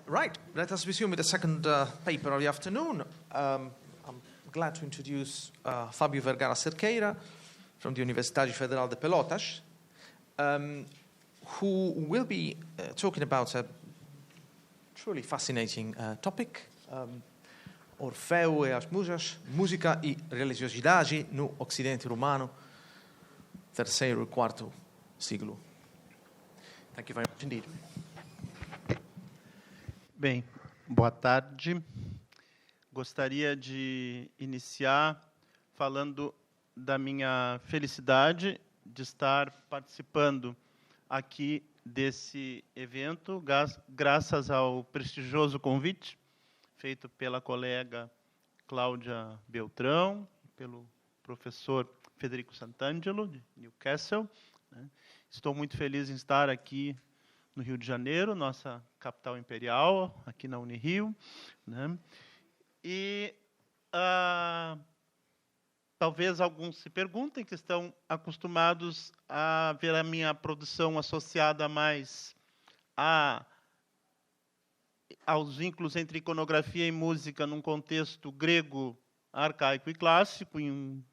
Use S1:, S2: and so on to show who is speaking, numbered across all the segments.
S1: Right, let us resume with the second paper of the afternoon. I'm glad to introduce Fábio Vergara Cerqueira from the Universidade Federal de Pelotas, who will be talking about a truly fascinating topic, Orfeu e as Musas, Música e Religiosidade no Ocidente Romano, terceiro e quarto siglo. Thank you very much indeed.
S2: Bem, boa tarde. Gostaria de iniciar falando da minha felicidade de estar participando aqui desse evento, graças ao prestigioso convite feito pela colega Cláudia Beltrão, pelo professor Federico Sant'Angelo, de Newcastle. Estou muito feliz em estar aqui no Rio de Janeiro, nossa capital imperial, aqui na Unirio. E talvez alguns se perguntem, que estão acostumados a ver a minha produção associada mais aos vínculos entre iconografia e música num contexto grego, arcaico e clássico, em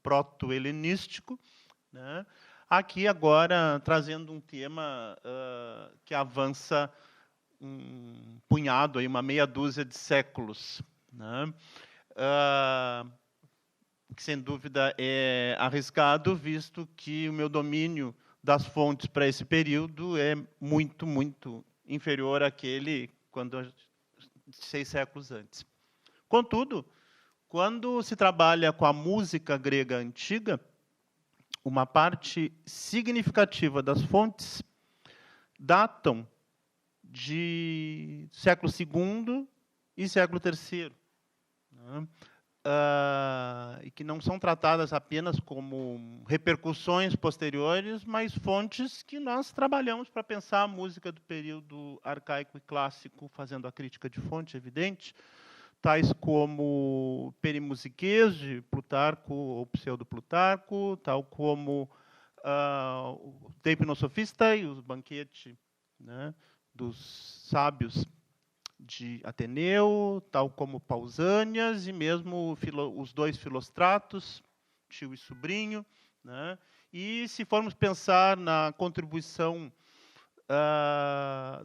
S2: proto-helenístico, né? Aqui, agora, trazendo um tema que avança um punhado, aí, uma meia dúzia de séculos, né? Que, sem dúvida, é arriscado, visto que o meu domínio das fontes para esse período é muito, muito inferior àquele quando 6 séculos antes. Contudo, quando se trabalha com a música grega antiga, uma parte significativa das fontes datam de século II e século III, né? E que não são tratadas apenas como repercussões posteriores, mas fontes que nós trabalhamos para pensar a música do período arcaico e clássico, fazendo a crítica de fonte, evidente, tais como Perimusiquês, de Plutarco ou Pseudo-Plutarco, tal como o De Hipnosofista e os banquetes, né, dos sábios de Ateneu, tal como Pausânias, e mesmo os 2 Filostratos, tio e sobrinho, né? E, se formos pensar na contribuição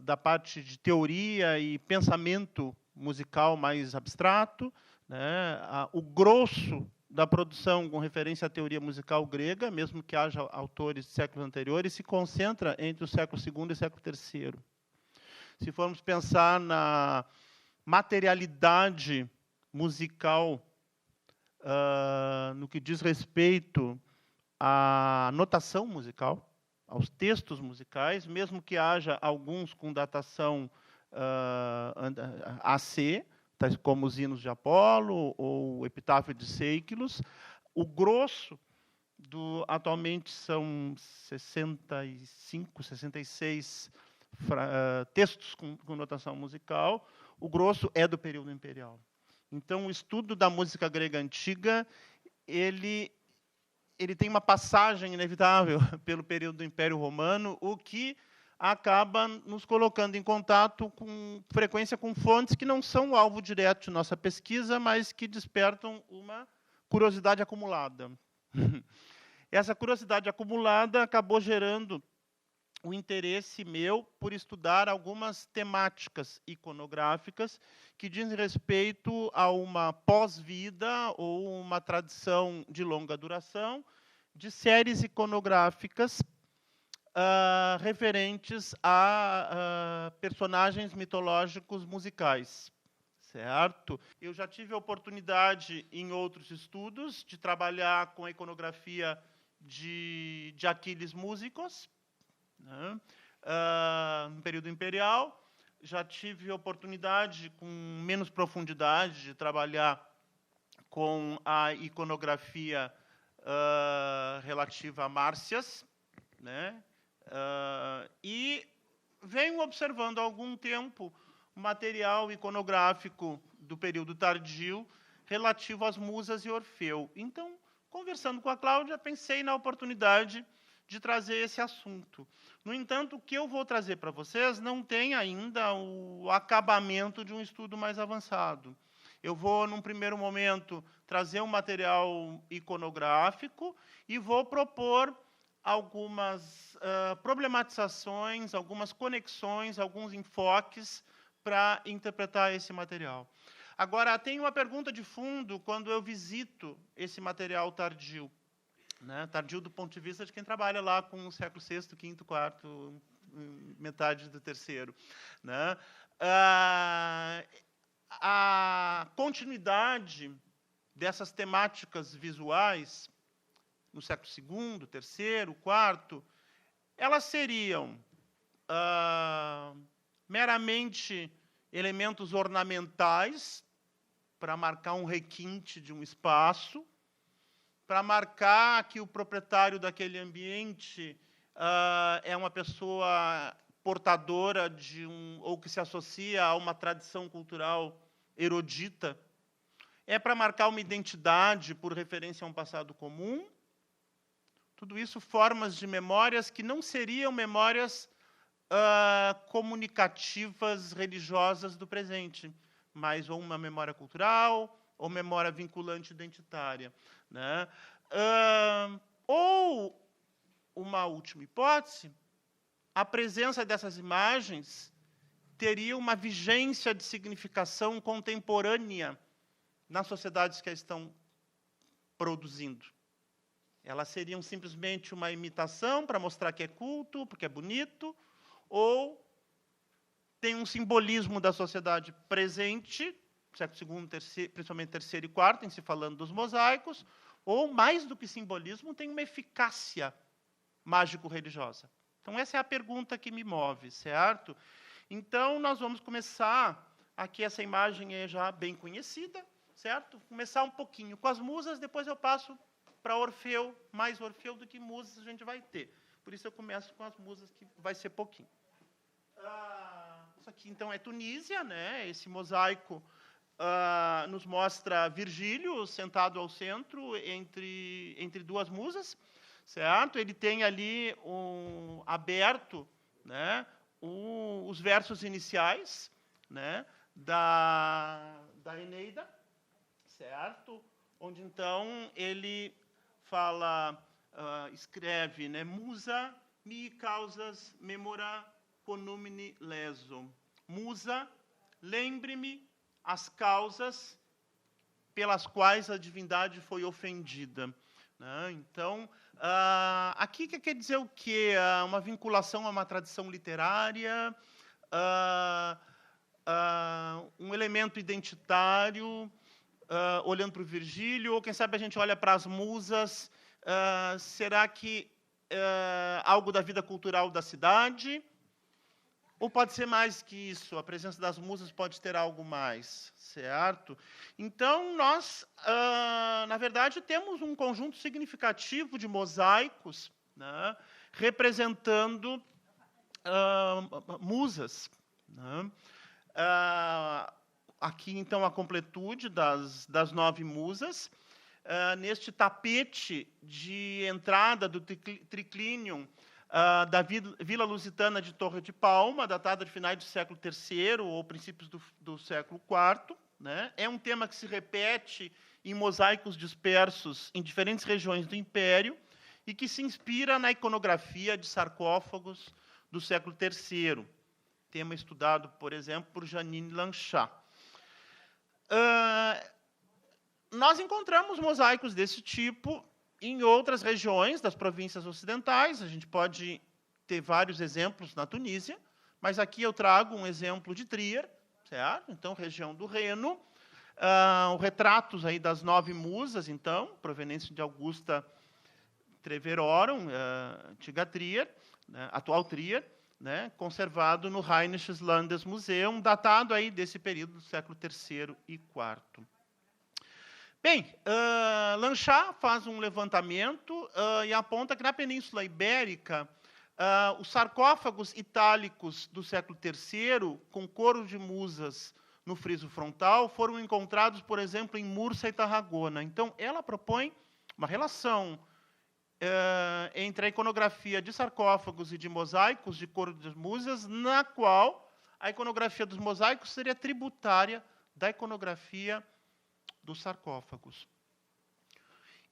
S2: da parte de teoria e pensamento musical mais abstrato, né, o grosso da produção com referência à teoria musical grega, mesmo que haja autores de séculos anteriores, se concentra entre o século II e o século III. Se formos pensar na materialidade musical no que diz respeito à notação musical, aos textos musicais, mesmo que haja alguns com datação AC, tais como os hinos de Apolo ou o epitáfio de Céiquilos, o grosso atualmente são 65, 66 textos com notação musical, o grosso é do período imperial. Então, o estudo da música grega antiga, ele tem uma passagem inevitável pelo período do Império Romano, o que acaba nos colocando em contato com frequência com fontes que não são o alvo direto de nossa pesquisa, mas que despertam uma curiosidade acumulada. Essa curiosidade acumulada acabou gerando o interesse meu por estudar algumas temáticas iconográficas que dizem respeito a uma pós-vida ou uma tradição de longa duração de séries iconográficas referentes a personagens mitológicos musicais, certo? Eu já tive a oportunidade, em outros estudos, de trabalhar com a iconografia de Aquiles Músicos, né? No período imperial. Já tive a oportunidade, com menos profundidade, de trabalhar com a iconografia relativa a Márcias, né? E venho observando há algum tempo material iconográfico do período tardio relativo às musas e Orfeu. Então, conversando com a Cláudia, pensei na oportunidade de trazer esse assunto. No entanto, o que eu vou trazer para vocês não tem ainda o acabamento de um estudo mais avançado. Eu vou, num primeiro momento, trazer um material iconográfico e vou propor algumas problematizações, algumas conexões, alguns enfoques para interpretar esse material. Agora, tem uma pergunta de fundo quando eu visito esse material tardio. Né, tardio do ponto de vista de quem trabalha lá com o século VI, V, IV, metade do terceiro. Né? A continuidade dessas temáticas visuais no século II, III, IV, elas seriam meramente elementos ornamentais para marcar um requinte de um espaço, para marcar que o proprietário daquele ambiente é uma pessoa portadora de ou que se associa a uma tradição cultural erudita, é para marcar uma identidade por referência a um passado comum. Tudo isso formas de memórias que não seriam memórias comunicativas religiosas do presente, mas ou uma memória cultural ou memória vinculante identitária. Né? Ou, uma última hipótese, a presença dessas imagens teria uma vigência de significação contemporânea nas sociedades que a estão produzindo. Elas seriam simplesmente uma imitação para mostrar que é culto, porque é bonito, ou tem um simbolismo da sociedade presente, século II, principalmente III e IV, em se falando dos mosaicos, ou, mais do que simbolismo, tem uma eficácia mágico-religiosa. Então, essa é a pergunta que me move, certo? Então, nós vamos começar, aqui essa imagem é já bem conhecida, certo? Começar um pouquinho com as musas, depois eu passo para Orfeu, mais Orfeu do que musas a gente vai ter. Por isso eu começo com as musas, que vai ser pouquinho. Isso aqui, então, é Tunísia, né? Esse mosaico nos mostra Virgílio sentado ao centro, entre duas musas, certo? Ele tem ali aberto, né, os versos iniciais, né, da Eneida, certo? Onde, então, ele fala, escreve, né, Musa mi causas memora conumini leso. Musa, lembre-me as causas pelas quais a divindade foi ofendida. Né? Então, aqui quer dizer o quê? Uma vinculação a uma tradição literária, um elemento identitário, olhando para o Virgílio, ou quem sabe a gente olha para as musas, será que algo da vida cultural da cidade? Ou pode ser mais que isso, a presença das musas pode ter algo mais, certo? Então, nós, na verdade, temos um conjunto significativo de mosaicos, né, representando musas. Né? Aqui, então, a completude das 9 musas. Neste tapete de entrada do triclinium, da Vila Lusitana de Torre de Palma, datada de finais do século III ou princípios do século IV. Né? É um tema que se repete em mosaicos dispersos em diferentes regiões do Império e que se inspira na iconografia de sarcófagos do século III. Tema estudado, por exemplo, por Janine Lanchat. Nós encontramos mosaicos desse tipo em outras regiões das províncias ocidentais. A gente pode ter vários exemplos na Tunísia, mas aqui eu trago um exemplo de Trier, certo? Então, região do Reno. Retratos aí das 9 musas, então, provenientes de Augusta Treverorum, antiga Trier, né, atual Trier, né, conservado no Rheinisches Landesmuseum, datado aí desse período do século III e IV. Bem, Lanchat faz um levantamento e aponta que na Península Ibérica, os sarcófagos itálicos do século III, com coro de musas no friso frontal, foram encontrados, por exemplo, em Mursa e Tarragona. Então, ela propõe uma relação entre a iconografia de sarcófagos e de mosaicos de coro das musas, na qual a iconografia dos mosaicos seria tributária da iconografia dos sarcófagos.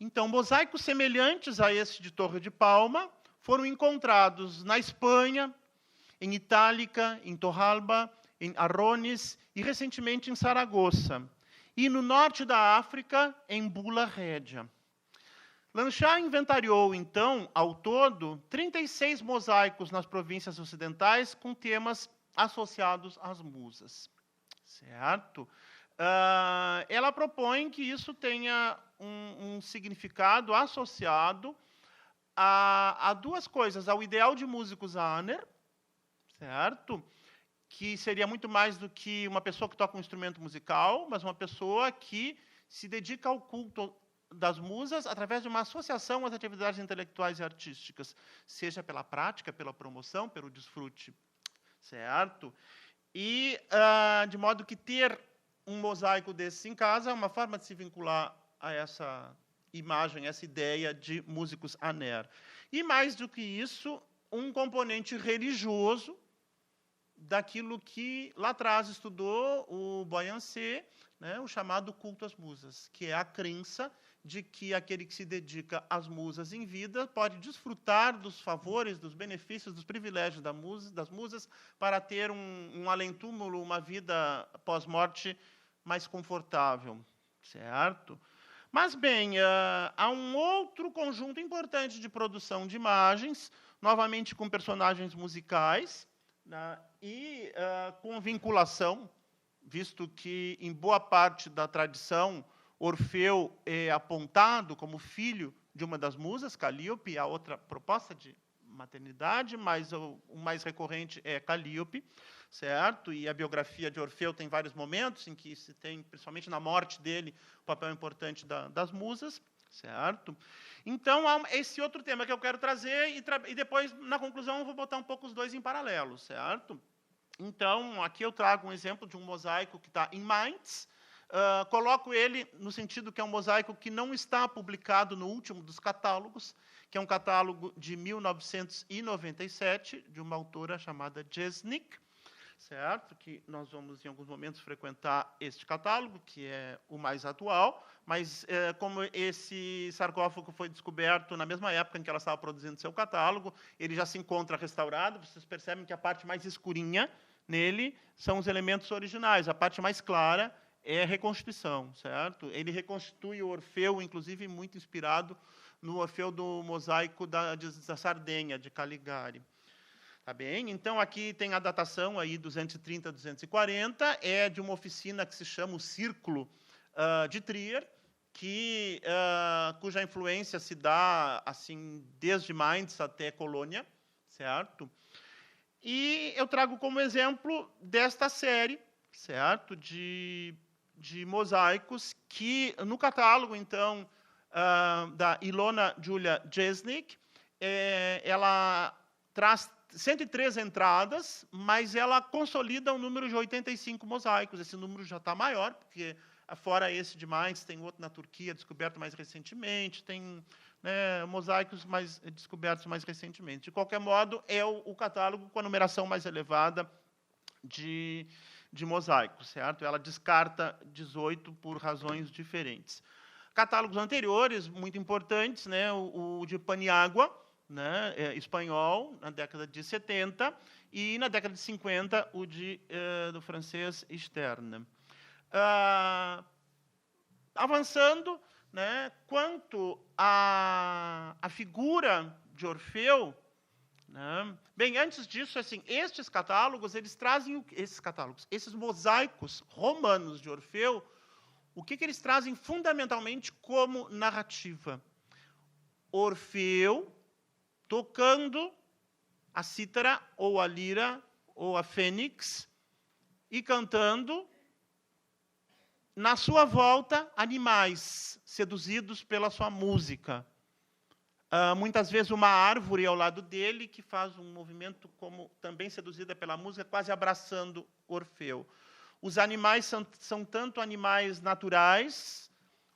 S2: Então, mosaicos semelhantes a esse de Torre de Palma foram encontrados na Espanha, em Itálica, em Torralba, em Arrones e, recentemente, em Saragoça. E no norte da África, em Bula Rédia. Lanchard inventariou, então, ao todo, 36 mosaicos nas províncias ocidentais com temas associados às musas. Certo? Ela propõe que isso tenha um significado associado a duas coisas, ao ideal de músico Zahner, certo? Que seria muito mais do que uma pessoa que toca um instrumento musical, mas uma pessoa que se dedica ao culto das musas através de uma associação às atividades intelectuais e artísticas, seja pela prática, pela promoção, pelo desfrute, certo? E, de modo que ter um mosaico desses em casa é uma forma de se vincular a essa imagem, essa ideia de músicos aner. E, mais do que isso, um componente religioso daquilo que lá atrás estudou o Boyancier, né, o chamado culto às musas, que é a crença de que aquele que se dedica às musas em vida pode desfrutar dos favores, dos benefícios, dos privilégios das musas para ter um além-túmulo, uma vida pós-morte mais confortável, certo? Mas, bem, há um outro conjunto importante de produção de imagens, novamente com personagens musicais, né, e com vinculação, visto que, em boa parte da tradição, Orfeu é apontado como filho de uma das musas, Calíope, a outra proposta de maternidade, mas o mais recorrente é Calíope, certo? E a biografia de Orfeu tem vários momentos em que se tem, principalmente na morte dele, o papel importante das musas, certo? Então, há esse outro tema que eu quero trazer e depois, na conclusão, eu vou botar um pouco os dois em paralelo, certo? Então, aqui eu trago um exemplo de um mosaico que está em Mainz. Coloco ele no sentido que é um mosaico que não está publicado no último dos catálogos, que é um catálogo de 1997, de uma autora chamada Jesnik, certo? Que nós vamos, em alguns momentos, frequentar este catálogo, que é o mais atual, mas como esse sarcófago foi descoberto na mesma época em que ela estava produzindo seu catálogo, ele já se encontra restaurado, vocês percebem que a parte mais escurinha nele são os elementos originais, a parte mais clara é a reconstituição, certo? Ele reconstitui o Orfeu, inclusive muito inspirado no Orfeu do mosaico da Sardenha, de Caligari. Tá bem? Então, aqui tem a datação aí 230, 240, é de uma oficina que se chama o Círculo de Trier, cuja influência se dá assim desde Mainz até Colônia, certo? E eu trago como exemplo desta série, certo? De mosaicos que, no catálogo, então, da Ilona Julia Jesnik, ela traz 103 entradas, mas ela consolida um número de 85 mosaicos. Esse número já está maior, porque, fora esse de Mainz, tem outro na Turquia, descoberto mais recentemente, tem mosaicos descobertos mais recentemente. De qualquer modo, é o catálogo com a numeração mais elevada de mosaicos, certo? Ela descarta 18 por razões diferentes. Catálogos anteriores, muito importantes, né? O de Paniagua, né? Espanhol, na década de 70, e na década de 50, o do francês Stern. Avançando, né? Quanto à figura de Orfeu, né? Bem, antes disso, assim, estes catálogos, eles trazem esses mosaicos romanos de Orfeu, o que eles trazem fundamentalmente como narrativa? Orfeu tocando a cítara, ou a lira, ou a fênix, e cantando, na sua volta, animais seduzidos pela sua música. Muitas vezes uma árvore ao lado dele, que faz um movimento como também seduzida pela música, quase abraçando Orfeu. Os animais são tanto animais naturais,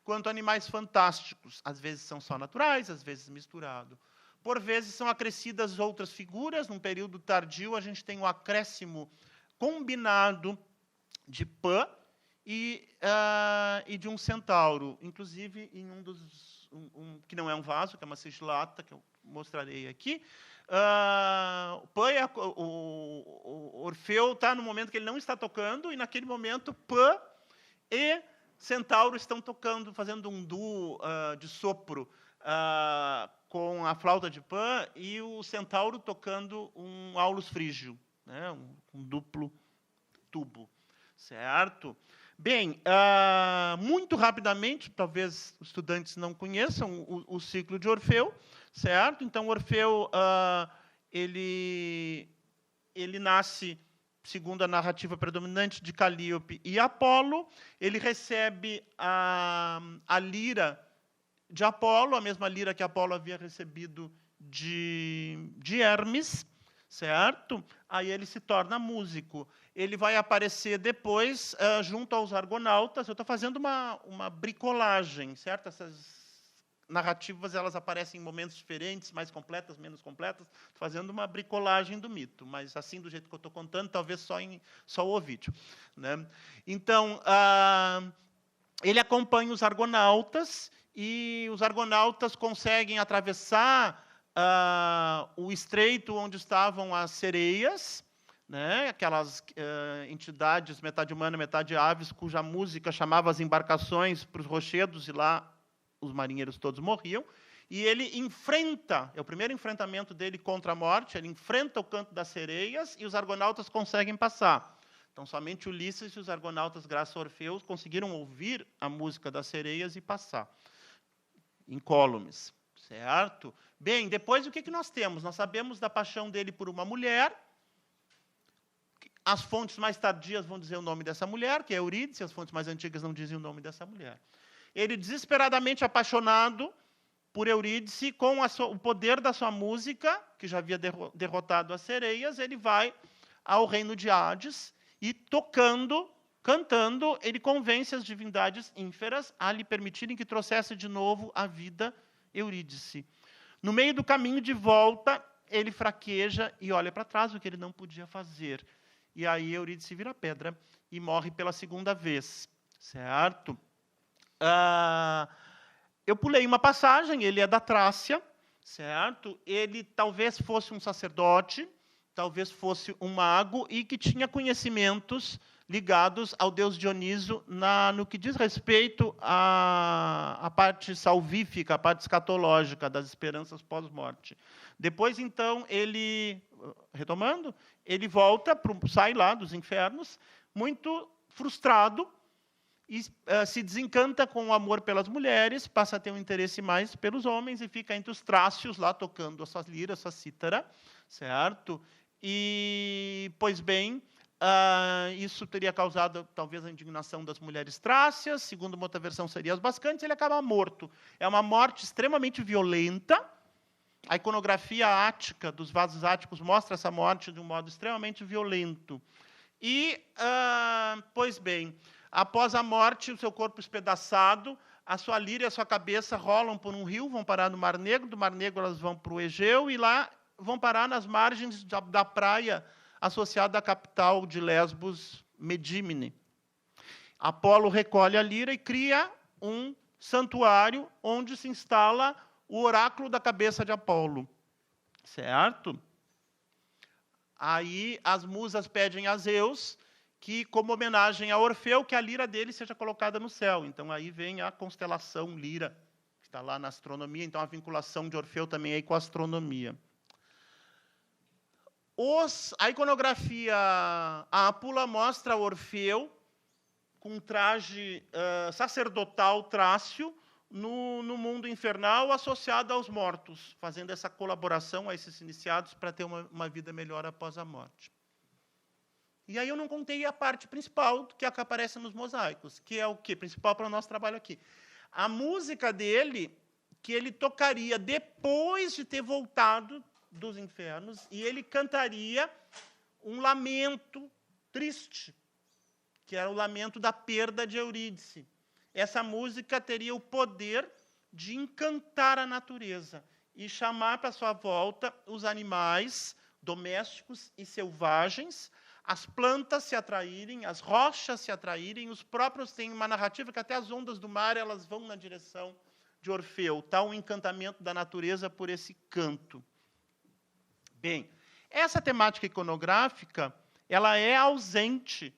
S2: quanto animais fantásticos. Às vezes são só naturais, às vezes misturados. Por vezes são acrescidas outras figuras. Num período tardio, a gente tem o acréscimo combinado de Pan e de um centauro. Inclusive, em que não é um vaso, que é uma sigilata, que eu mostrarei aqui. O Orfeu está no momento que ele não está tocando, e naquele momento Pan e Centauro estão tocando, fazendo um duo de sopro com a flauta de Pan, e o Centauro tocando um aulus frígio, né, um duplo tubo, certo? Bem, muito rapidamente, talvez os estudantes não conheçam o ciclo de Orfeu, certo? Então, Orfeu ele nasce, segundo a narrativa predominante, de Calíope e Apolo. Ele recebe a lira de Apolo, a mesma lira que Apolo havia recebido de Hermes, certo? Aí ele se torna músico. Ele vai aparecer depois junto aos argonautas. Eu estou fazendo uma bricolagem, certo? Essas narrativas, elas aparecem em momentos diferentes, mais completas, menos completas, fazendo uma bricolagem do mito, mas assim, do jeito que eu estou contando, talvez só o Ovídio, né? Então, ele acompanha os argonautas, e os argonautas conseguem atravessar o estreito onde estavam as sereias, né? Aquelas entidades, metade humana, metade aves, cuja música chamava as embarcações para os rochedos, e lá os marinheiros todos morriam, e ele enfrenta, é o primeiro enfrentamento dele contra a morte, ele enfrenta o canto das sereias, e os argonautas conseguem passar. Então, somente Ulisses e os argonautas, graças a Orfeu, conseguiram ouvir a música das sereias e passar, incólumes, certo? Bem, depois o que nós temos? Nós sabemos da paixão dele por uma mulher. As fontes mais tardias vão dizer o nome dessa mulher, que é Eurídice, as fontes mais antigas não dizem o nome dessa mulher. Ele, desesperadamente apaixonado por Eurídice, com o poder da sua música, que já havia derrotado as sereias, ele vai ao reino de Hades e, cantando, ele convence as divindades ínferas a lhe permitirem que trouxesse de novo à vida Eurídice. No meio do caminho de volta, ele fraqueja e olha para trás, o que ele não podia fazer. E aí Eurídice vira pedra e morre pela segunda vez, certo? Eu pulei uma passagem, ele é da Trácia, certo? Ele talvez fosse um sacerdote, talvez fosse um mago, e que tinha conhecimentos ligados ao deus Dioniso no que diz respeito à parte salvífica, à parte escatológica das esperanças pós-morte. Depois, então, retomando, ele sai lá dos infernos, muito frustrado, e se desencanta com o amor pelas mulheres, passa a ter um interesse mais pelos homens, e fica entre os trácios, lá tocando a sua lira, a sua cítara, certo? E, pois bem, isso teria causado, talvez, a indignação das mulheres trácias. Segundo uma outra versão, seria as bascantes. Ele acaba morto. É uma morte extremamente violenta. A iconografia ática dos vasos áticos mostra essa morte de um modo extremamente violento. E, pois bem, após a morte, o seu corpo espedaçado, a sua lira e a sua cabeça rolam por um rio, vão parar no Mar Negro. Do Mar Negro, elas vão para o Egeu, e lá vão parar nas margens da praia associada à capital de Lesbos, Medímine. Apolo recolhe a lira e cria um santuário onde se instala o oráculo da cabeça de Apolo, certo? Aí as musas pedem a Zeus que, como homenagem a Orfeu, que a lira dele seja colocada no céu. Então, aí vem a constelação Lira, que está lá na astronomia. Então, a vinculação de Orfeu também aí com a astronomia. A iconografia Ápula mostra Orfeu com um traje sacerdotal trácio no mundo infernal, associado aos mortos, fazendo essa colaboração a esses iniciados para ter uma vida melhor após a morte. E aí eu não contei a parte principal, que é a que aparece nos mosaicos, que é o quê? Principal para o nosso trabalho aqui. A música dele, que ele tocaria depois de ter voltado dos infernos, e ele cantaria um lamento triste, que era o lamento da perda de Eurídice. essa música teria o poder de encantar a natureza e chamar para sua volta os animais domésticos e selvagens, as plantas se atraírem, as rochas se atraírem, os próprios têm uma narrativa que até as ondas do mar elas vão na direção de Orfeu, tal o encantamento da natureza por esse canto. Bem, essa temática iconográfica ela é ausente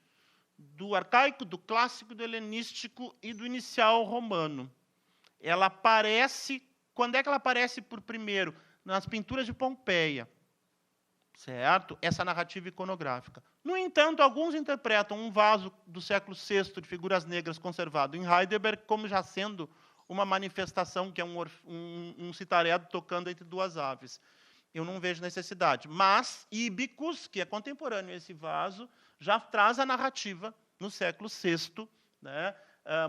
S2: do arcaico, do clássico, do helenístico e do inicial romano. Ela aparece, quando é que ela aparece por primeiro? Nas pinturas de Pompeia, certo? Essa narrativa iconográfica. No entanto, alguns interpretam um vaso do século VI de figuras negras conservado em Heidelberg como já sendo uma manifestação que é um citaredo tocando entre duas aves. Eu não vejo necessidade. Mas Íbicos, que é contemporâneo a esse vaso, já traz a narrativa no século VI, né?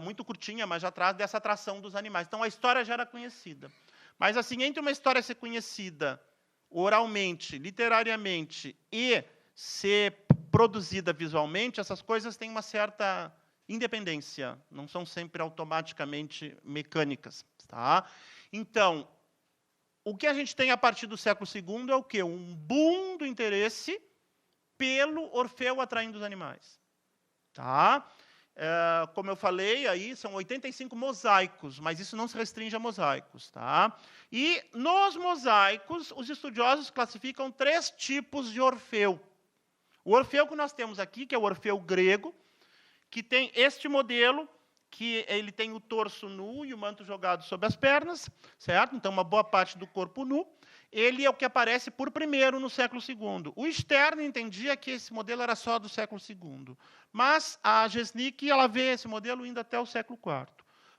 S2: Muito curtinha, mas já traz dessa atração dos animais. Então, a história já era conhecida. Mas, assim, entre uma história ser conhecida oralmente, literariamente, e ser produzida visualmente, essas coisas têm uma certa independência, não são sempre automaticamente mecânicas. Tá? Então, o que a gente tem a partir do século II é o quê? Um boom do interesse pelo Orfeu atraindo os animais. Tá? Como eu falei, aí são 85 mosaicos, mas isso não se restringe a mosaicos. Tá? E nos mosaicos, os estudiosos classificam 3 tipos de Orfeu. O Orfeu que nós temos aqui, que é o Orfeu grego, que tem este modelo, que ele tem o torso nu e o manto jogado sobre as pernas, certo? Então, uma boa parte do corpo nu. Ele é o que aparece por primeiro no século II. O Stern entendia que esse modelo era só do século II. Mas a Gesnick ela vê esse modelo indo até o século IV.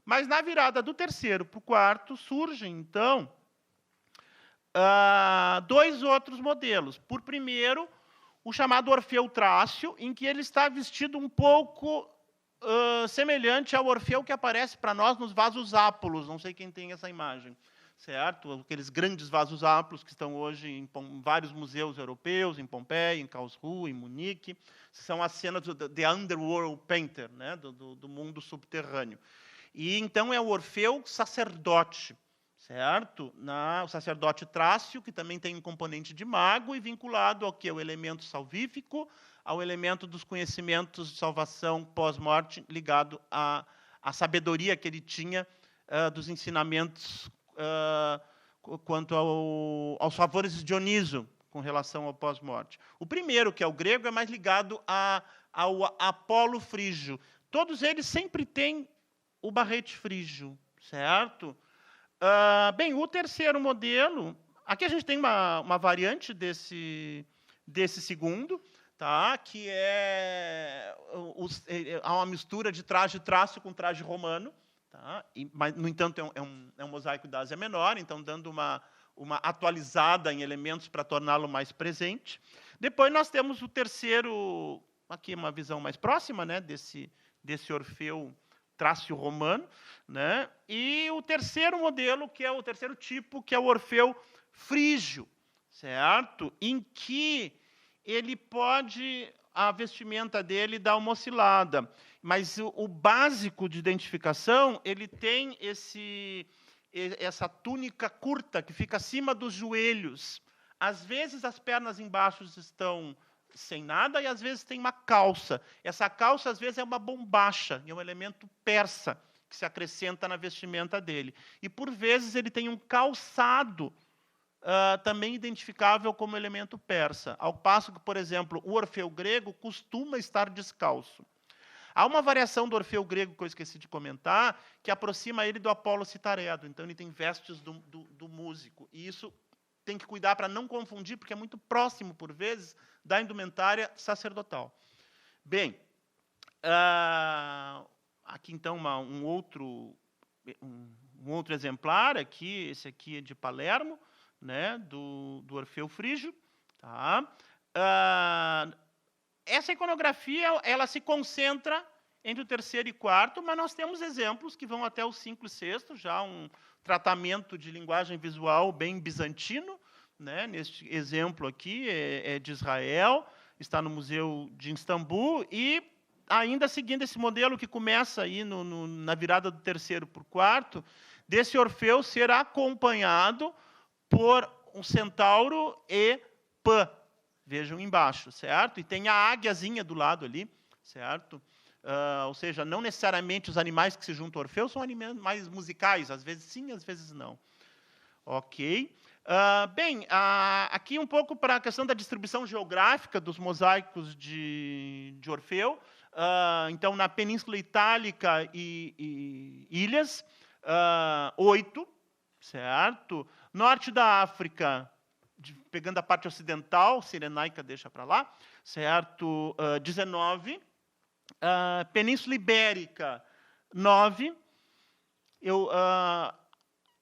S2: Mas, na virada do terceiro para o IV, surgem, então, 2 outros modelos. Por primeiro, o chamado Orfeu Trácio, em que ele está vestido um pouco semelhante ao Orfeu que aparece para nós nos vasos ápolos. Não sei quem tem essa imagem, certo? Aqueles grandes vasos ápolos que estão hoje em vários museus europeus, em Pompeia, em Karlsruhe, em Munique. São as cenas do The Underworld Painter, né? do mundo subterrâneo. E, então, é o Orfeu sacerdote, certo? O sacerdote Trácio, que também tem um componente de mago, e vinculado ao que? O elemento salvífico, ao elemento dos conhecimentos de salvação pós-morte, ligado à sabedoria que ele tinha dos ensinamentos quanto aos favores de Dioniso, com relação ao pós-morte. O primeiro, que é o grego, é mais ligado ao Apolo frígio. Todos eles sempre têm o barrete frígio, certo? Bem, o terceiro modelo, aqui a gente tem uma variante desse segundo, tá? Que há uma mistura de traje trácio com traje romano, tá? Mas, no entanto, é um mosaico da Ásia Menor, então dando uma atualizada em elementos para torná-lo mais presente. Depois nós temos o terceiro, aqui uma visão mais próxima, né, desse Orfeu Trácio romano, né? E o terceiro modelo, que é o terceiro tipo, que é o Orfeu frígio, certo? Em que ele a vestimenta dele dá uma oscilada, mas o básico de identificação, ele tem essa túnica curta que fica acima dos joelhos. Às vezes as pernas embaixo estão sem nada e às vezes tem uma calça. Essa calça às vezes é uma bombacha, é um elemento persa que se acrescenta na vestimenta dele. E por vezes ele tem um calçado também identificável como elemento persa, ao passo que, por exemplo, o Orfeu grego costuma estar descalço. Há uma variação do Orfeu grego que eu esqueci de comentar, que aproxima ele do Apolo Citaredo. Então, ele tem vestes do músico. E isso tem que cuidar para não confundir, porque é muito próximo, por vezes, da indumentária sacerdotal. Bem, aqui, então, um outro exemplar, esse aqui é de Palermo, né, do Orfeu frígio. Tá? Essa iconografia ela se concentra entre o terceiro e quarto, mas nós temos exemplos que vão até o 5 e 6, já um tratamento de linguagem visual bem bizantino, né? Neste exemplo aqui é de Israel, está no Museu de Istambul, e ainda seguindo esse modelo que começa aí na virada do terceiro para o quarto, desse Orfeu ser acompanhado por um centauro e Pan. Vejam embaixo, certo? E tem a águiazinha do lado ali, certo? Ou seja, não necessariamente os animais que se juntam ao Orfeu são animais musicais, às vezes sim, às vezes não. Ok. Bem, aqui um pouco para a questão da distribuição geográfica dos mosaicos de Orfeu. Então, na Península Itálica e ilhas, 8, certo? Norte da África, pegando a parte ocidental, Cirenaica deixa para lá, certo? 19. Península Ibérica, 9.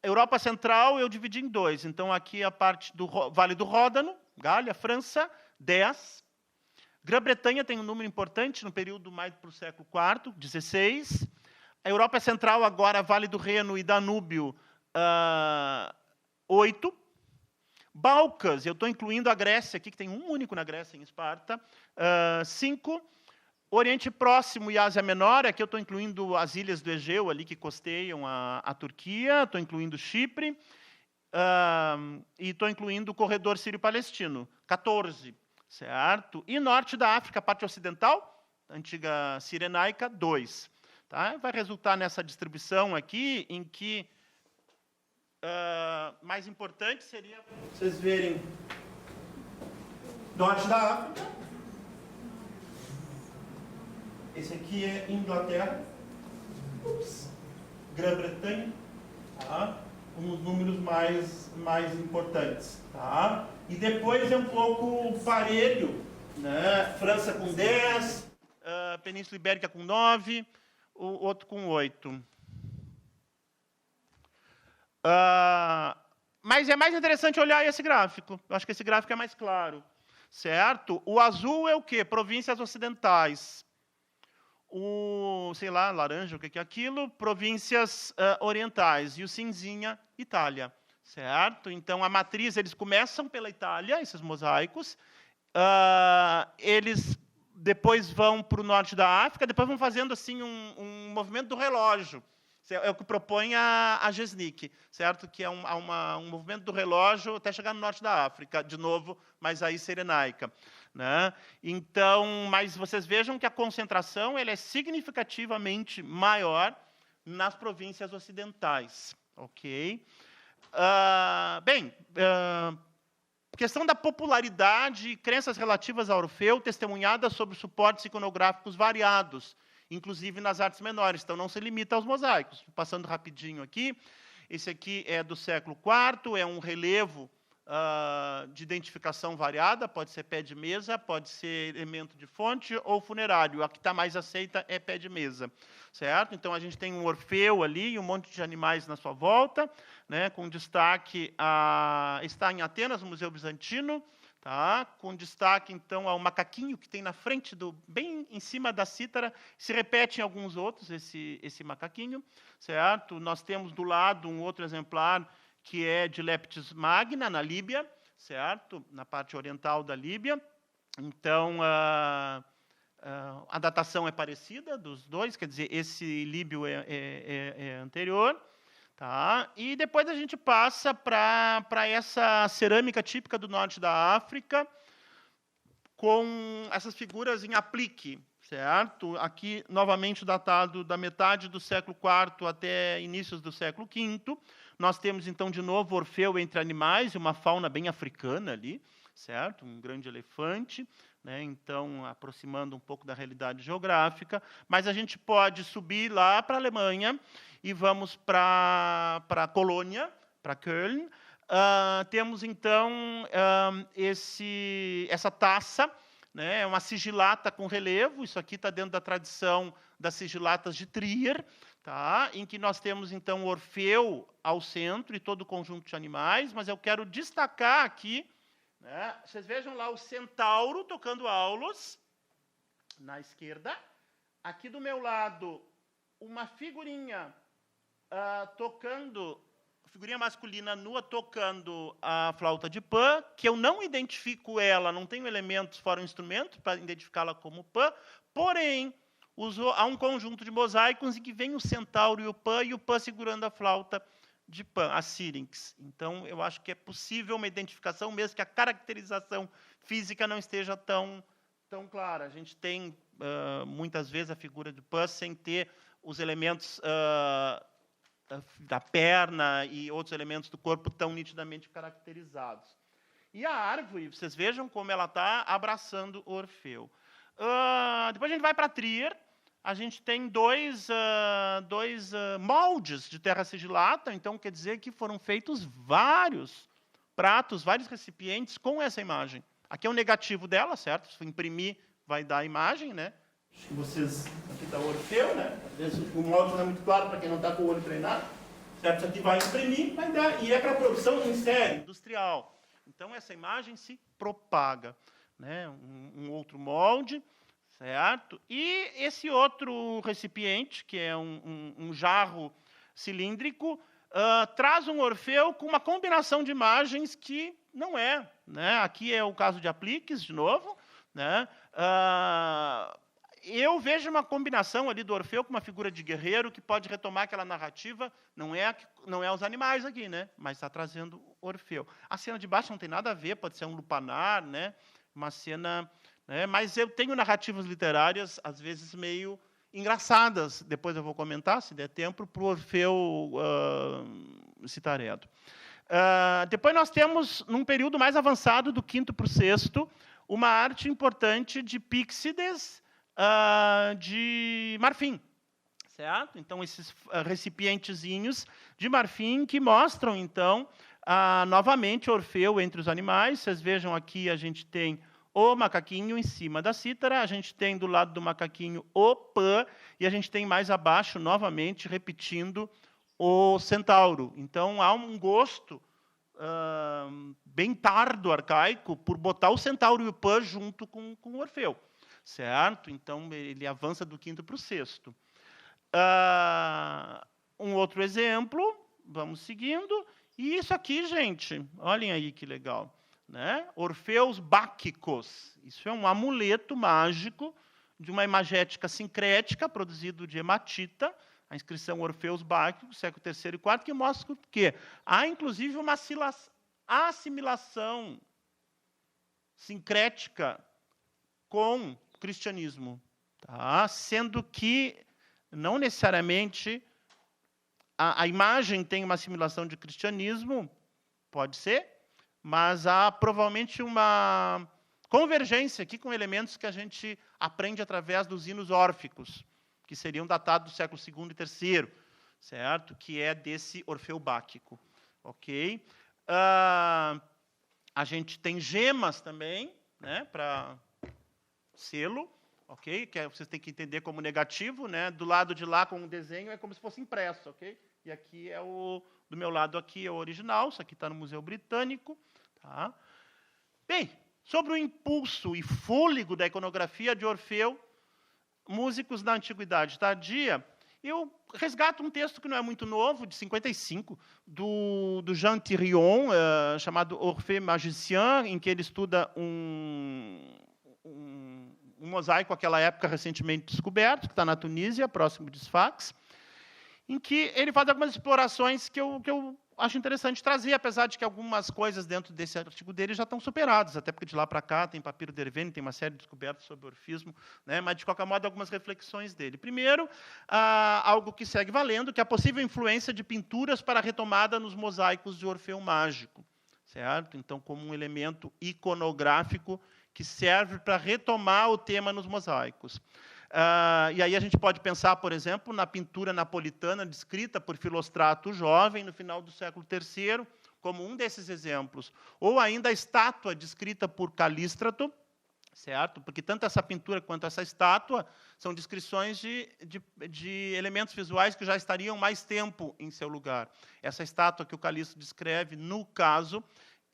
S2: Europa Central eu dividi em 2. Então, aqui a parte do Vale do Ródano, Gália, França, 10. Grã-Bretanha tem um número importante no período mais para o século IV, 16. A Europa Central, agora, Vale do Reno e Danúbio, 8. Balcãs, eu estou incluindo a Grécia aqui, que tem um único na Grécia, em Esparta, 5. Oriente Próximo e Ásia Menor, aqui eu estou incluindo as ilhas do Egeu, ali que costeiam a Turquia, estou incluindo Chipre, e estou incluindo o corredor sírio-palestino, 14, certo? E norte da África, parte ocidental, antiga Cirenaica, 2. Tá? Vai resultar nessa distribuição aqui, em que mais importante seria vocês verem norte da África. Esse aqui é Inglaterra, Grã-Bretanha, tá? Uns números mais importantes. Tá? E depois é um pouco parelho, né? França com 10, Península Ibérica com 9, o outro com 8. Mas é mais interessante olhar esse gráfico. Eu acho que esse gráfico é mais claro. Certo? O azul é o quê? Províncias ocidentais. O, sei lá, laranja, o que é aquilo, províncias orientais, e o cinzinha, Itália, certo? Então, a matriz, eles começam pela Itália, esses mosaicos, eles depois vão para o norte da África, depois vão fazendo assim um movimento do relógio, é o que propõe a Gesnick, certo? Que é um movimento do relógio até chegar no norte da África, de novo, mas aí Cirenaica. Né? Então, mas vocês vejam que a concentração ela é significativamente maior nas províncias ocidentais. Ok? Questão da popularidade e crenças relativas a Orfeu, testemunhadas sobre suportes iconográficos variados, inclusive nas artes menores. Então, não se limita aos mosaicos. Passando rapidinho aqui, esse aqui é do século IV, é um relevo de identificação variada, pode ser pé de mesa, pode ser elemento de fonte ou funerário. A que está mais aceita é pé de mesa, certo? Então, a gente tem um Orfeu ali e um monte de animais na sua volta, né, com destaque está em Atenas, no Museu Bizantino, tá? Com destaque, então, ao macaquinho que tem na frente, bem em cima da cítara, se repete em alguns outros, esse macaquinho, certo? Nós temos do lado um outro exemplar, que é de Leptis magna, na Líbia, certo? Na parte oriental da Líbia. Então, a datação é parecida dos dois, quer dizer, esse líbio é anterior. Tá? E depois a gente passa para essa cerâmica típica do norte da África, com essas figuras em aplique, certo? Aqui, novamente, datado da metade do século IV até inícios do século V. Nós temos, então, de novo, Orfeu entre animais e uma fauna bem africana ali, certo? Um grande elefante, né? Então, aproximando um pouco da realidade geográfica. Mas a gente pode subir lá para a Alemanha e vamos para a Colônia, para Köln. Temos, então, essa taça, né? É uma sigilata com relevo. Isso aqui está dentro da tradição das sigilatas de Trier, tá? Em que nós temos, então, Orfeu ao centro e todo o conjunto de animais, mas eu quero destacar aqui, né? Vocês vejam lá o centauro tocando aulos, na esquerda. Aqui do meu lado, uma figurinha figurinha masculina nua tocando a flauta de Pan, que eu não identifico ela, não tenho elementos fora o instrumento para identificá-la como Pan, porém, há um conjunto de mosaicos em que vem o centauro e o Pan segurando a flauta de Pan, a sírinx. Então, eu acho que é possível uma identificação, mesmo que a caracterização física não esteja tão clara. A gente tem, muitas vezes, a figura de Pan sem ter os elementos da perna e outros elementos do corpo tão nitidamente caracterizados. E a árvore, vocês vejam como ela está abraçando o Orfeu. Depois a gente vai para Trier. A gente tem dois moldes de terra sigilata, então quer dizer que foram feitos vários pratos, vários recipientes com essa imagem. Aqui é o negativo dela, certo? Se imprimir, vai dar a imagem, né? Acho que vocês... Aqui está o Orfeu, né? Às vezes o molde não é muito claro para quem não está com o olho treinado. Certo? Isso aqui vai imprimir, vai dar. E é para produção em série, industrial. Então, essa imagem se propaga. Né? Um outro molde, certo? E esse outro recipiente, que é um jarro cilíndrico, traz um Orfeu com uma combinação de imagens que não é. Né? Aqui é o caso de Apliques, de novo. Né? Eu vejo uma combinação ali do Orfeu com uma figura de guerreiro que pode retomar aquela narrativa, não é os animais aqui, né? Mas está trazendo Orfeu. A cena de baixo não tem nada a ver, pode ser um lupanar, né? Uma cena... Né? Mas eu tenho narrativas literárias, às vezes, meio engraçadas, depois eu vou comentar, se der tempo, para o Orfeu Citaredo. Depois nós temos, num período mais avançado, do quinto para o sexto, uma arte importante de píxides, de marfim, certo? Então, esses recipientezinhos de marfim que mostram, então, novamente, Orfeu entre os animais. Vocês vejam aqui, a gente tem o macaquinho em cima da cítara, a gente tem do lado do macaquinho o Pan, e a gente tem mais abaixo, novamente, repetindo, o centauro. Então, há um gosto bem tardo, arcaico, por botar o centauro e o Pan junto com o Orfeu. Certo? Então, ele avança do quinto para o sexto. Um outro exemplo, vamos seguindo. E isso aqui, gente, olhem aí que legal. Né? Orfeus báquicos. Isso é um amuleto mágico de uma imagética sincrética, produzido de hematita, a inscrição Orfeus báquicos, século III e IV, que mostra que há, inclusive, uma assimilação sincrética com cristianismo, tá? Sendo que não necessariamente a imagem tem uma assimilação de cristianismo, pode ser, mas há provavelmente uma convergência aqui com elementos que a gente aprende através dos hinos órficos, que seriam datados do século II e III, certo? Que é desse Orfeu báquico, ok? A gente tem gemas também, né, para selo, ok? Que vocês têm que entender como negativo, né? Do lado de lá, com um desenho, é como se fosse impresso, ok? E aqui é do meu lado aqui é o original, isso aqui está no Museu Britânico, tá? Bem, sobre o impulso e fôlego da iconografia de Orfeu, músicos da Antiguidade Tardia, eu resgato um texto que não é muito novo, de 55, do Jean Thirion, chamado Orphée Magicien, em que ele estuda um mosaico, àquela época recentemente descoberto, que está na Tunísia, próximo de Sfax, em que ele faz algumas explorações que eu acho interessante trazer, apesar de que algumas coisas dentro desse artigo dele já estão superadas, até porque de lá para cá tem Papiro Derveni, tem uma série de descobertas sobre o orfismo, né, mas, de qualquer modo, algumas reflexões dele. Primeiro, algo que segue valendo, que é a possível influência de pinturas para a retomada nos mosaicos de Orfeu Mágico, certo? Então, como um elemento iconográfico que serve para retomar o tema nos mosaicos. E aí a gente pode pensar, por exemplo, na pintura napolitana descrita por Filostrato Jovem, no final do século III, como um desses exemplos. Ou ainda a estátua descrita por Calístrato, certo? Porque tanto essa pintura quanto essa estátua são descrições de elementos visuais que já estariam mais tempo em seu lugar. Essa estátua que o Calístrato descreve, no caso,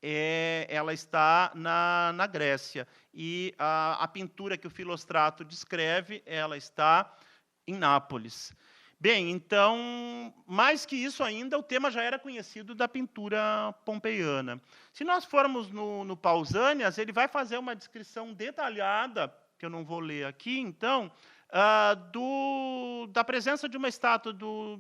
S2: ela está na Grécia. E a pintura que o Filostrato descreve, ela está em Nápoles. Bem, então, mais que isso ainda, o tema já era conhecido da pintura pompeiana. Se nós formos no Pausanias, ele vai fazer uma descrição detalhada, que eu não vou ler aqui, então, da presença de uma estátua do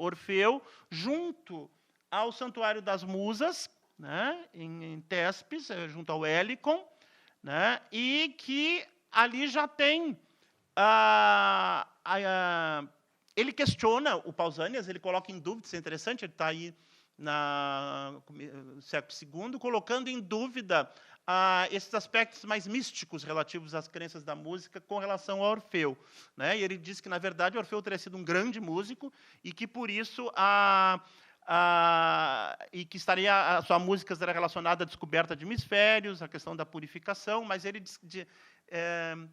S2: Orfeu junto ao Santuário das Musas, né, em Tespes, junto ao Helicon, né, e que ali já tem... ele questiona o Pausanias, ele coloca em dúvida, isso é interessante, ele está aí no século II, colocando em dúvida esses aspectos mais místicos relativos às crenças da música com relação ao Orfeu, né? E ele diz que, na verdade, Orfeu teria sido um grande músico e que, por isso, e que a sua música estaria relacionada à descoberta de hemisférios, à questão da purificação, mas ele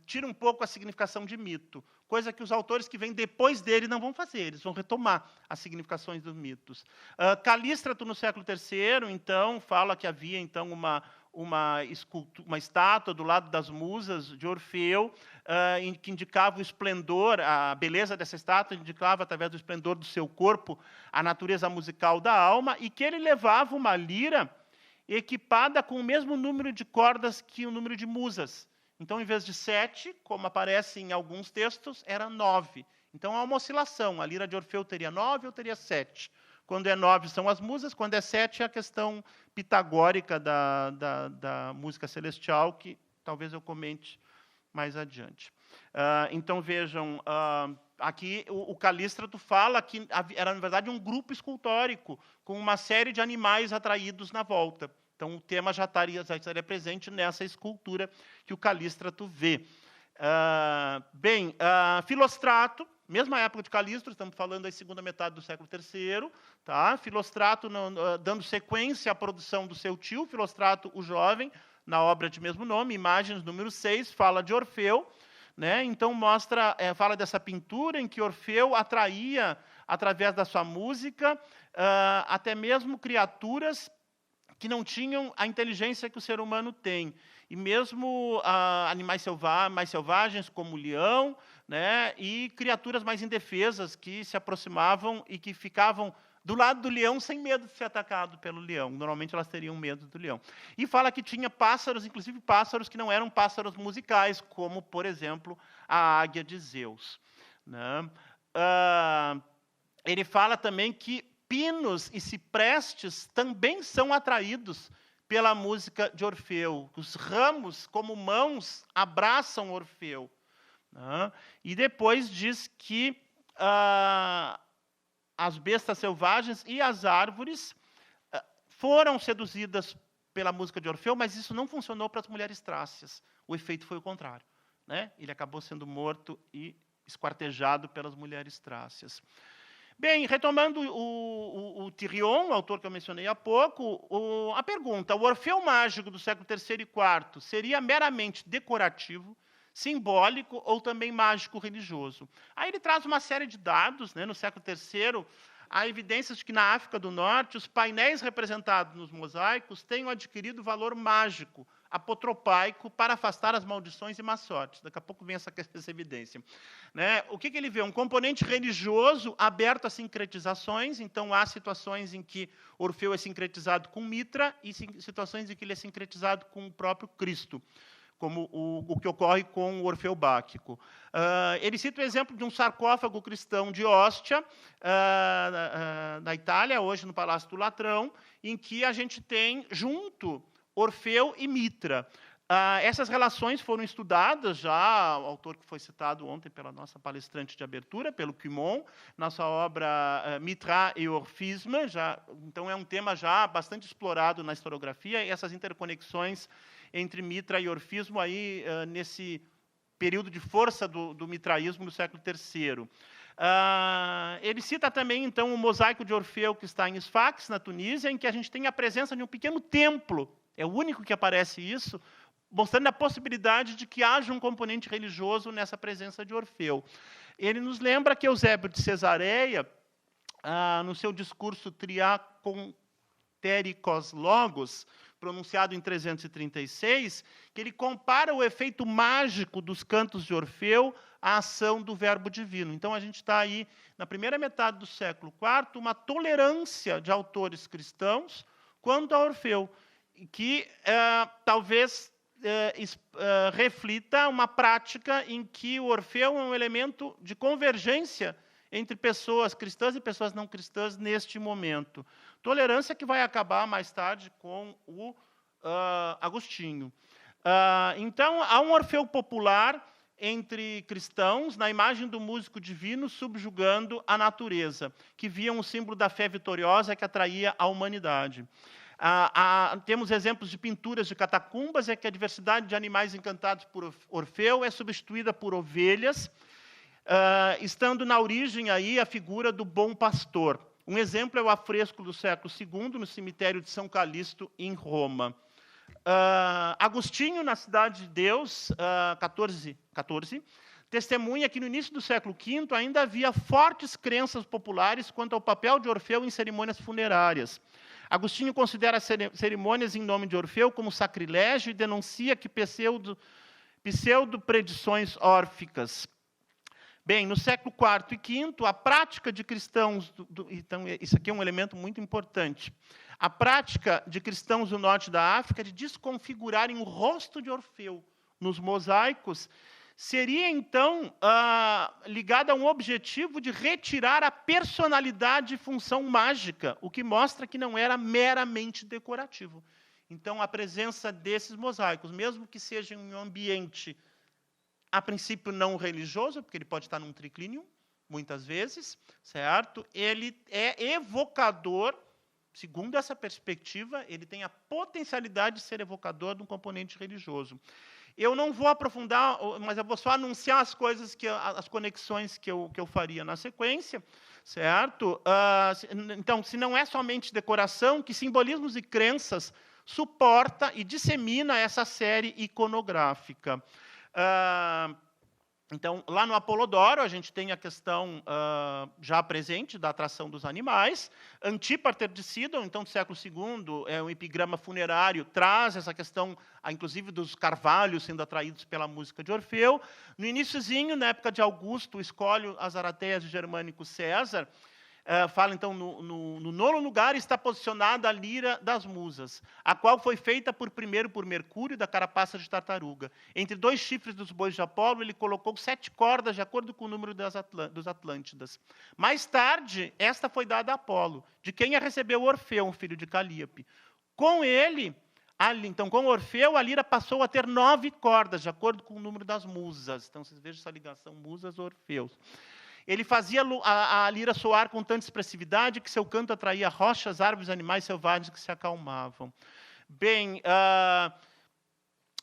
S2: tira um pouco a significação de mito, coisa que os autores que vêm depois dele não vão fazer, eles vão retomar as significações dos mitos. Calístrato, no século III, então, fala que havia então uma estátua do lado das musas de Orfeu, que indicava o esplendor, a beleza dessa estátua indicava, através do esplendor do seu corpo, a natureza musical da alma, e que ele levava uma lira equipada com o mesmo número de cordas que o número de musas. Então, em vez de 7, como aparece em alguns textos, era 9. Então, há uma oscilação. A lira de Orfeu teria 9 ou teria 7. Quando é 9 são as musas, quando é 7 é a questão pitagórica da música celestial, que talvez eu comente mais adiante. Então, vejam, aqui o Calístrato fala que era, na verdade, um grupo escultórico, com uma série de animais atraídos na volta. Então, o tema já estaria presente nessa escultura que o Calístrato vê. Filostrato, mesma época de Calístrato, estamos falando da segunda metade do século III, tá? Filostrato dando sequência à produção do seu tio, Filostrato o Jovem, na obra de mesmo nome, Imagens, número 6, fala de Orfeu, né? Então, fala dessa pintura em que Orfeu atraía, através da sua música, até mesmo criaturas que não tinham a inteligência que o ser humano tem. E mesmo animais mais selvagens, como o leão, né, e criaturas mais indefesas que se aproximavam e que ficavam do lado do leão sem medo de ser atacado pelo leão. Normalmente elas teriam medo do leão. E fala que tinha pássaros, inclusive pássaros que não eram pássaros musicais, como, por exemplo, a águia de Zeus, né? Ele fala também que pinos e ciprestes também são atraídos pela música de Orfeu. Os ramos, como mãos, abraçam Orfeu, né? E depois diz que as bestas selvagens e as árvores foram seduzidas pela música de Orfeu, mas isso não funcionou para as mulheres trácias. O efeito foi o contrário, né? Ele acabou sendo morto e esquartejado pelas mulheres trácias. Bem, retomando o Thirion, o autor que eu mencionei há pouco, a pergunta: o Orfeu mágico do século III e IV seria meramente decorativo, simbólico ou também mágico religioso? Aí ele traz uma série de dados, né? No século III, há evidências de que na África do Norte os painéis representados nos mosaicos tenham adquirido valor mágico, apotropaico, para afastar as maldições e má sorte. Daqui a pouco vem essa evidência, né? O que ele vê? Um componente religioso aberto a sincretizações. Então, há situações em que Orfeu é sincretizado com Mitra e situações em que ele é sincretizado com o próprio Cristo, como o que ocorre com o Orfeu Báquico. Ele cita o exemplo de um sarcófago cristão de Ostia, na Itália, hoje no Palácio do Latrão, em que a gente tem junto Orfeu e Mitra. Essas relações foram estudadas já, o autor que foi citado ontem pela nossa palestrante de abertura, pelo Quimon, nossa obra Mitra e Orfisme, então é um tema já bastante explorado na historiografia, e essas interconexões entre Mitra e Orfismo aí, nesse período de força do mitraísmo do século III. Ele cita também, então, o mosaico de Orfeu, que está em Sfax, na Tunísia, em que a gente tem a presença de um pequeno templo, é o único que aparece isso, mostrando a possibilidade de que haja um componente religioso nessa presença de Orfeu. Ele nos lembra que Eusébio de Cesareia, no seu discurso Triacontericos Logos, pronunciado em 336, que ele compara o efeito mágico dos cantos de Orfeu à ação do Verbo divino. Então, a gente está aí, na primeira metade do século IV, uma tolerância de autores cristãos quanto a Orfeu, que talvez reflita uma prática em que o Orfeu é um elemento de convergência entre pessoas cristãs e pessoas não cristãs neste momento. Tolerância que vai acabar mais tarde com o Agostinho. Então, há um Orfeu popular entre cristãos, na imagem do músico divino subjugando a natureza, que viam o símbolo da fé vitoriosa que atraía a humanidade. Temos exemplos de pinturas de catacumbas, que a diversidade de animais encantados por Orfeu é substituída por ovelhas, estando na origem aí a figura do bom pastor. Um exemplo é o afresco do século II, no cemitério de São Calixto, em Roma. Agostinho, na Cidade de Deus, 14, testemunha que no início do século V ainda havia fortes crenças populares quanto ao papel de Orfeu em cerimônias funerárias. Agostinho considera cerimônias em nome de Orfeu como sacrilégio e denuncia que pseudo-predições órficas. Bem, no século IV e V, a prática de cristãos... Então, isso aqui é um elemento muito importante. A prática de cristãos do norte da África de desconfigurarem o rosto de Orfeu nos mosaicos seria, então, ligada a um objetivo de retirar a personalidade e função mágica, o que mostra que não era meramente decorativo. Então, a presença desses mosaicos, mesmo que seja em um ambiente, a princípio, não religioso, porque ele pode estar num triclínio, muitas vezes, certo? Ele é evocador, segundo essa perspectiva, ele tem a potencialidade de ser evocador de um componente religioso. Eu não vou aprofundar, mas eu vou só anunciar as coisas, as conexões que eu faria na sequência, certo? Então, se não é somente decoração, que simbolismos e crenças suporta e dissemina essa série iconográfica. Então, lá no Apolodoro, a gente tem a questão já presente da atração dos animais. Antípater de Sidon, então, do século II, é um epigrama funerário, traz essa questão, inclusive, dos carvalhos sendo atraídos pela música de Orfeu. No iniciozinho, na época de Augusto, escolhe as Arateias de Germânico César. Fala, então, no nono lugar está posicionada a lira das musas, a qual foi feita primeiro por Mercúrio, da carapaça de tartaruga. Entre 2 chifres dos bois de Apolo, ele colocou 7 cordas, de acordo com o número dos Atlântidas. Mais tarde, esta foi dada a Apolo, de quem a recebeu Orfeu, um filho de Calíope. Com ele, então, com Orfeu, a lira passou a ter 9 cordas, de acordo com o número das musas. Então, vocês vejam essa ligação, musas-Orfeus. Ele fazia a lira soar com tanta expressividade que seu canto atraía rochas, árvores, animais selvagens que se acalmavam. Bem,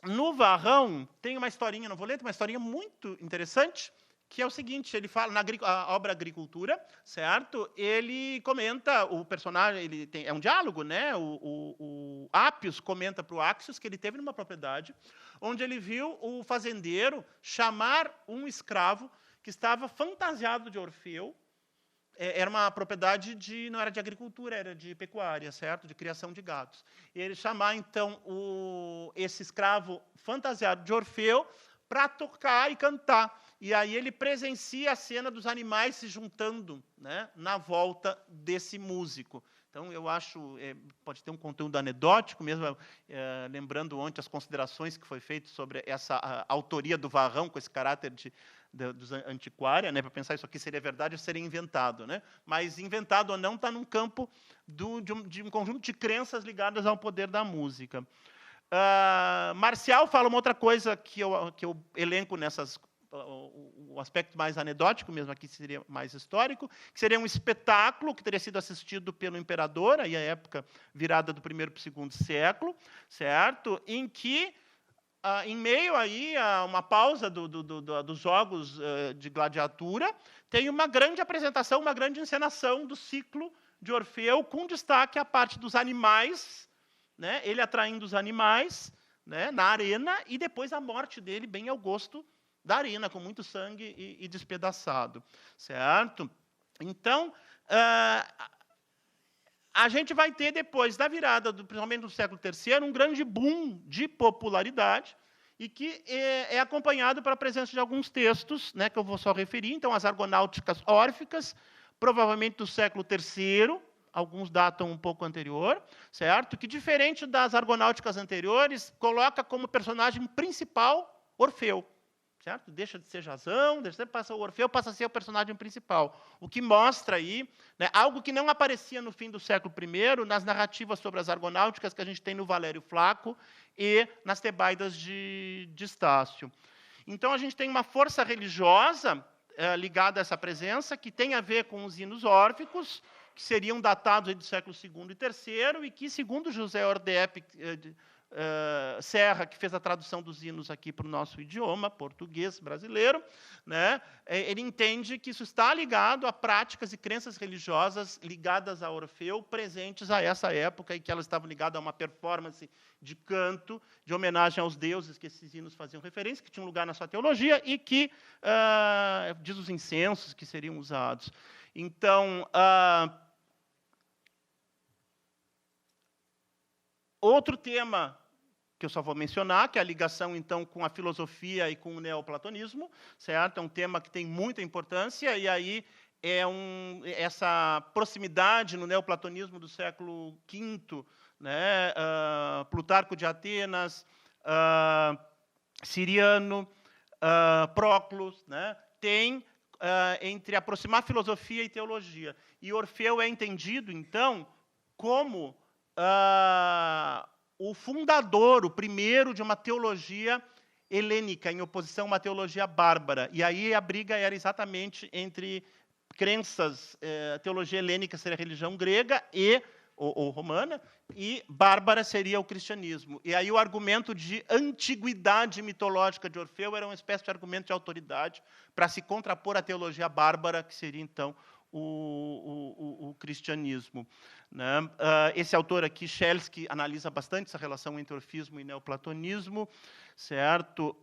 S2: no Varrão, tem uma historinha, não vou ler, tem uma historinha muito interessante, que é o seguinte, ele fala, na obra Agricultura, certo? Ele comenta, o personagem, é um diálogo, né? O Ápios comenta para o Axios que ele teve numa propriedade, onde ele viu o fazendeiro chamar um escravo que estava fantasiado de Orfeu. Era uma propriedade não era de agricultura, era de pecuária, certo? De criação de gados. E ele chamar, então, esse escravo fantasiado de Orfeu para tocar e cantar. E aí ele presencia a cena dos animais se juntando, né, na volta desse músico. Então, eu acho, pode ter um conteúdo anedótico, mesmo lembrando ontem as considerações que foi feito sobre essa autoria do Varrão, com esse caráter dos antiquária, né, para pensar isso aqui seria verdade ou seria inventado. Né? Mas inventado ou não está num campo de um conjunto de crenças ligadas ao poder da música. Marcial fala uma outra coisa que eu elenco nessas... O aspecto mais anedótico, mesmo aqui seria mais histórico, que seria um espetáculo que teria sido assistido pelo imperador, aí a época virada do primeiro para o segundo século, certo? Em que, em meio aí a uma pausa dos jogos de gladiatura, tem uma grande apresentação, uma grande encenação do ciclo de Orfeu, com destaque à parte dos animais, né? Ele atraindo os animais, né, na arena, e depois a morte dele, bem ao gosto da arena, com muito sangue e despedaçado, certo? Então, a gente vai ter, depois da virada, principalmente do século III, um grande boom de popularidade, e que é acompanhado pela presença de alguns textos, né, que eu vou só referir. Então, as Argonáuticas Órficas, provavelmente do século III, alguns datam um pouco anterior, certo? Que, diferente das argonáuticas anteriores, coloca como personagem principal Orfeu, certo? Deixa de ser Jasão, o Orfeu passa a ser o personagem principal, o que mostra aí, né, algo que não aparecia no fim do século I nas narrativas sobre as argonáuticas que a gente tem no Valério Flaco e nas Tebaidas de Estácio. Então, a gente tem uma força religiosa ligada a essa presença, que tem a ver com os hinos órficos, que seriam datados do século II e III, e que, segundo José Ordep Serra, que fez a tradução dos hinos aqui para o nosso idioma, português brasileiro, né, ele entende que isso está ligado a práticas e crenças religiosas ligadas a Orfeu, presentes a essa época, e que elas estavam ligadas a uma performance de canto, de homenagem aos deuses que esses hinos faziam referência, que tinham lugar na sua teologia, e que diz os incensos que seriam usados. Então, outro tema que eu só vou mencionar, que é a ligação, então, com a filosofia e com o neoplatonismo, certo? É um tema que tem muita importância, e aí essa proximidade no neoplatonismo do século V, né? Plutarco de Atenas, Ciriano, Proclus, né? Tem entre aproximar filosofia e teologia. E Orfeu é entendido, então, como o fundador, o primeiro de uma teologia helênica, em oposição a uma teologia bárbara. E aí a briga era exatamente entre crenças, teologia helênica seria a religião grega ou romana, e bárbara seria o cristianismo. E aí o argumento de antiguidade mitológica de Orfeu era uma espécie de argumento de autoridade para se contrapor à teologia bárbara, que seria, então, o cristianismo. Né? Esse autor aqui, Chelsky, analisa bastante essa relação entre orfismo e neoplatonismo, certo?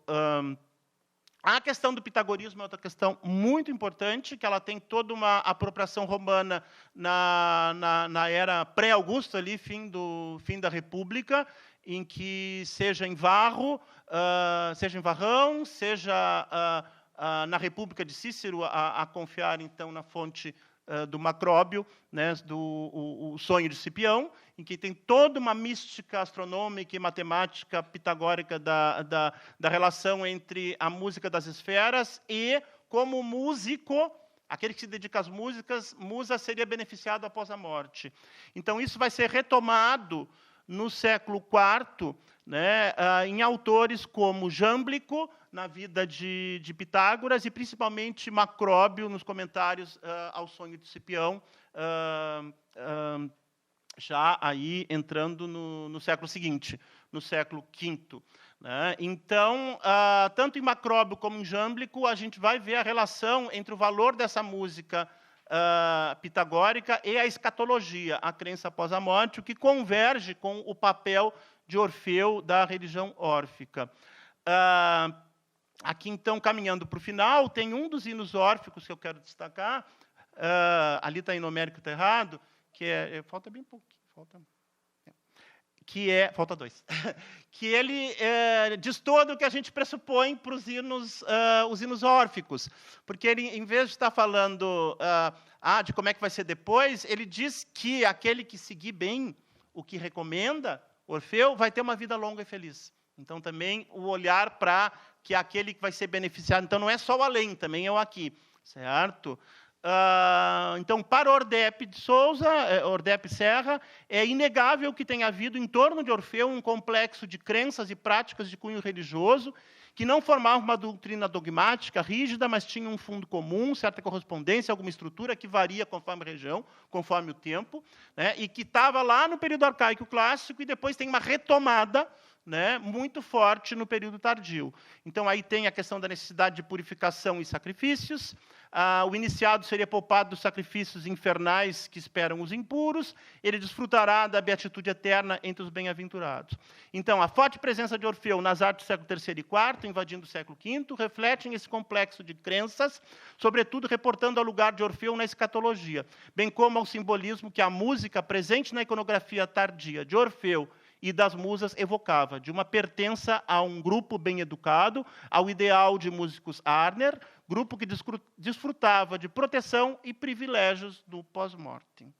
S2: A questão do pitagorismo é outra questão muito importante, que ela tem toda uma apropriação romana na era pré-Augusta, ali, fim da República, em que, seja em Varro, seja em Varrão, seja na República de Cícero, a confiar, então, na fonte do Macróbio, né, o sonho de Cipião, em que tem toda uma mística astronômica e matemática pitagórica da relação entre a música das esferas e, como músico, aquele que se dedica às músicas, musa seria beneficiado após a morte. Então, isso vai ser retomado no século IV, né, em autores como Jâmblico, na vida de Pitágoras, e principalmente Macróbio, nos comentários ao sonho de Cipião, já aí entrando no século seguinte, no século V. Né? Então, tanto em Macróbio como em Jâmblico, a gente vai ver a relação entre o valor dessa música pitagórica e a escatologia, a crença após a morte, o que converge com o papel de Orfeu da religião órfica. Aqui, então, caminhando para o final, tem um dos hinos órficos que eu quero destacar, ali está em numérico, está errado, que falta bem pouquinho, falta 2, que ele diz todo o que a gente pressupõe para os hinos órficos, porque ele, em vez de estar falando de como é que vai ser depois, ele diz que aquele que seguir bem o que recomenda, Orfeu, vai ter uma vida longa e feliz. Então, também, o olhar para que aquele que vai ser beneficiado, então, não é só o além, também é o aqui, certo? Então, para Ordep de Souza, Ordep Serra, é inegável que tenha havido, em torno de Orfeu, um complexo de crenças e práticas de cunho religioso, que não formavam uma doutrina dogmática rígida, mas tinham um fundo comum, certa correspondência, alguma estrutura que varia conforme a região, conforme o tempo, né, e que estava lá no período arcaico clássico, e depois tem uma retomada, né, muito forte no período tardio. Então, aí tem a questão da necessidade de purificação e sacrifícios. O iniciado seria poupado dos sacrifícios infernais que esperam os impuros. Ele desfrutará da beatitude eterna entre os bem-aventurados. Então, a forte presença de Orfeu nas artes do século III e IV, invadindo o século V, refletem esse complexo de crenças, sobretudo reportando ao lugar de Orfeu na escatologia, bem como ao simbolismo que a música presente na iconografia tardia de Orfeu e das musas evocava, de uma pertença a um grupo bem educado, ao ideal de músicos Arner, grupo que desfrutava de proteção e privilégios do pós-mortem.